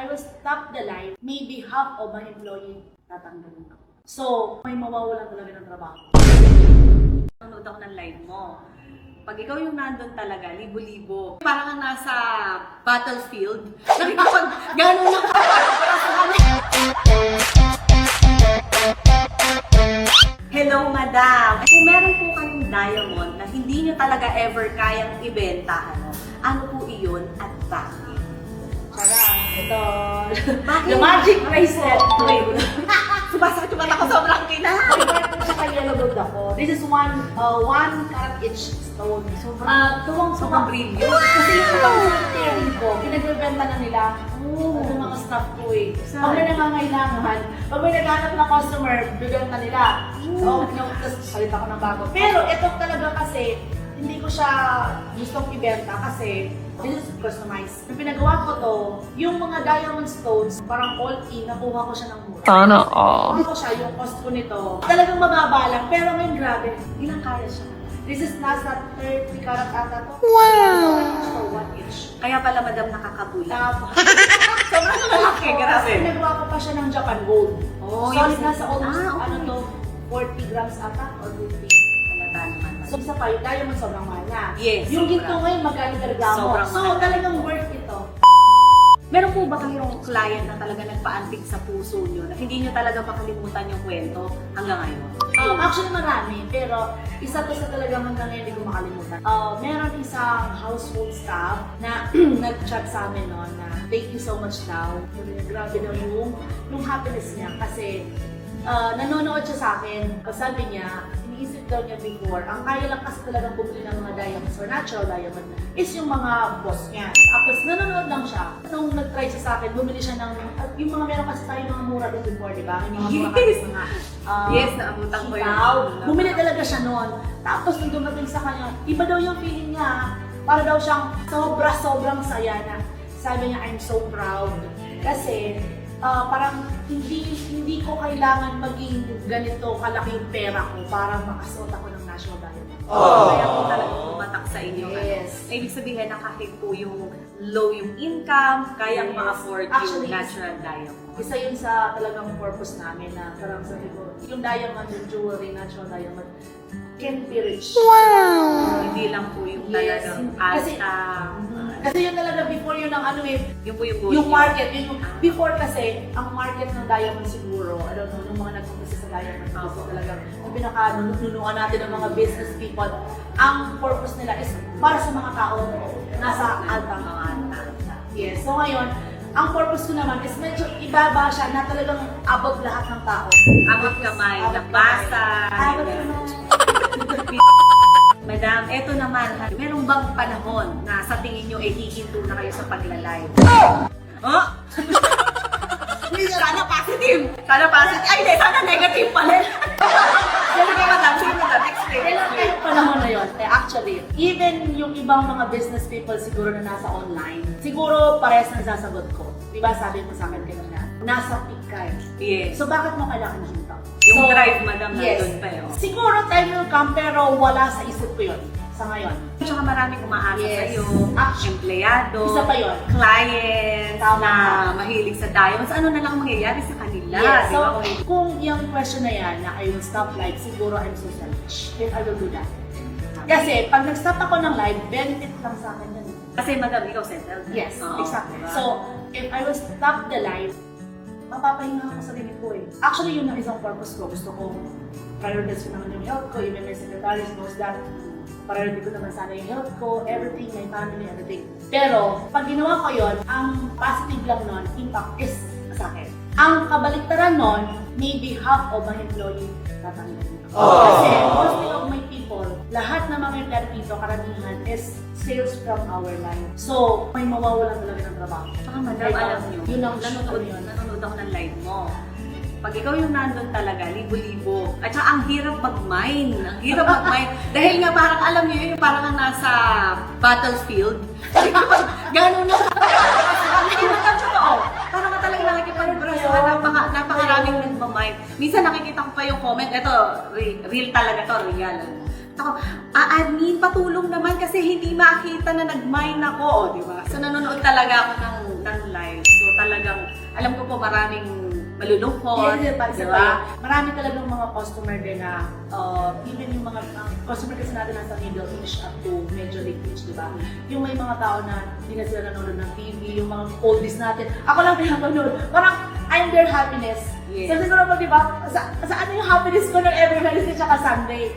I will stop the live, maybe half of my employee tatanggalin ko. So, may mawawalan talaga ng trabaho. Nanonood ako ng live mo. Pag ikaw yung nandun talaga, libo-libo. Parang kang nasa battlefield. Nakikipag gano'n na Hello, madam! Kung meron po kayong diamond na hindi nyo talaga ever kayang ibenta, ano po iyon at bakit? Sarang, ito. Bakit? The magic bracelet. Sumasakit yung mata ko, sobrang kinakain. Ito sa yellow gold ako. This is one carat each stone. Sobrang brilliant. Kasi yung pang-selling ko, pinagbebenta na nila. Yung mga staff ko eh. Pag may nangangailangan, pag may naghanap ng customer, bibenta nila. So, tapos palit ako ng bago. Pero ito talaga kasi, hindi ko siya gustong ibenta kasi this is customized. Yung pinagawa ko to, yung mga diamond stones, parang all-in, nakuha ko siya ng mura. Sana all. Nakuha ko siya, yung cost ko nito. Talagang mababa lang, pero ngayon grabe, ilang kaya siya. This is nasa 30 karat ata to. Wow! 1 each. Kaya pala, madam, nakakabula. Tapos, Sobrang malaki, grabe. pinagawa ko pa siya ng Japan gold. Oh, Solid yung- nasa almost, okay. ano to, 40 grams ata or 50. Halata naman. So, isa pa, yung diamond sobrang mahal na. Yes, Yung sobra. ginto ngayon, magkano reklamo. Sobrang So, mahal. talagang worth ito. Meron po ba kayong client na talaga nagpaantig sa puso nyo na hindi nyo talaga makalimutan yung kwento hanggang ngayon? Actually marami, pero isa to sa talagang hanggang ngayon hindi ko makalimutan. Meron isang household staff na nag-chat sa amin no, na thank you so much daw. Grabe na yung happiness niya kasi nanonood siya sa akin. Sabi niya, iniisip daw niya before, ang kaya lang kasi talagang bumili ng mga diamonds or natural diamond is yung mga boss niya. Tapos nanonood lang siya. Nung nag-try siya sa akin, bumili siya ng, yung mga meron kasi tayo mga mura doon before, di ba? Yung mga mura kasi mga Yes, naabutan ko yun. ikaw. Bumili talaga siya noon. Tapos nung dumating sa kanya, iba daw yung feeling niya. Para daw siyang sobrang saya na. Sabi niya, I'm so proud. Kasi parang hindi ko kailangan maging ganito kalaki yung pera ko para makasuot ako ng national diamond. Kaya po talaga pumatak sa inyo. Yes. Ibig sabihin na kahit po yung low yung income, kayang Yes. ma-afford Actually, yung natural diamond. Isa yun sa talagang purpose namin na parang sabi ko, yung diamond, yung jewelry, natural diamond, can be rich. Hindi lang po yung Yes. talagang Kasi- alta. Kasi yun talaga before yun ang ano eh, Yung po yung gold. yung market, before kasi, ang market ng diamond siguro, I don't know, yung mga nagpupunta sa diamond, kasi talagang yung pinaka-nunuan natin ng mga business people, ang purpose nila is para sa mga tao nasa altang mga alta. Yes. So ngayon, ang purpose ko naman is medyo ibaba siya na talagang above lahat ng tao. Abot kamay, Abot nabasa. Abot ganyan. kamay. Madam, eto naman, merong bang panahon na sa tingin nyo hihinto na kayo sa pagla-live? Oh? Sana positive! Sana positive! Ay, hindi! Sana negative pala! Sige, madam. Sige, madam. Explain. Kailan kayo panahon na yun? Actually, even yung ibang mga business people siguro na nasa online, siguro parehas na sasagot ko. Diba sabi mo sa akin kanina, nasa peak ka eh. Yes. So bakit mo kailangan hinto? Yung drive, madam, yes. nandun pa yun. Siguro time will come pero wala sa isip ko yun sa ngayon. Tsaka maraming umaasa Yes. sa'yo, Actually, empleyado, isa pa yun. clients Tama. na mahilig sa diamonds. Ano na lang mangyayari sa kanila? Yes. Di So, ba? kung yung question na yan na I will stop live, siguro I'm so selfish if I will do that. Kasi pag nag-stop ako ng live, benefit lang sa akin yan. Kasi madam, ikaw settled. Yes, Oo, exactly. diba? So, if I will stop the live, mapapahinga ako sa limit ko eh. Actually, yun ang isang purpose ko. Gusto ko prioritize ko naman yung health ko, even my secretaries knows that. Priority ko naman sana yung health ko, everything, my family, everything. Pero, pag ginawa ko yun, ang positive lang nun, impact is sa akin. Ang kabaliktaran nun, maybe half of my employee tatanggalin ko. Kasi mostly of my people, lahat ng mga empleyado dito, karamihan is sales from our line. So, may mawawalan talaga ng trabaho. Saka madam, Right, alam nyo, yun ang nanonood ako ng live mo. Pag ikaw yung nandun talaga, libo-libo. At saka ang hirap mag-mine. Ang hirap mag-mine. Dahil nga parang alam nyo yun, yung parang ang nasa battlefield. Gano'n na. Hindi mo totoo. Parang ka talaga nakikipag-brasahan. Napakaraming nagmamine. Minsan nakikita ko pa yung comment. Ito, real talaga to, real. Ako, admin, patulong naman kasi hindi makita na nag-mine ako, o, di ba? So, nanonood talaga ako ng live. So, talagang Alam ko po maraming malulungkot, Yes, para sa di ba? marami talagang mga customer din na even yung mga customer kasi natin nasa middle age up to medyo late age, di ba? Yung may mga tao na hindi na sila nanonood ng TV, yung mga oldies natin. Ako lang pinapanood. Parang I'm their happiness. Yes. So siguro po, di ba? Sa ano yung happiness ko ng every Wednesday tsaka Sunday?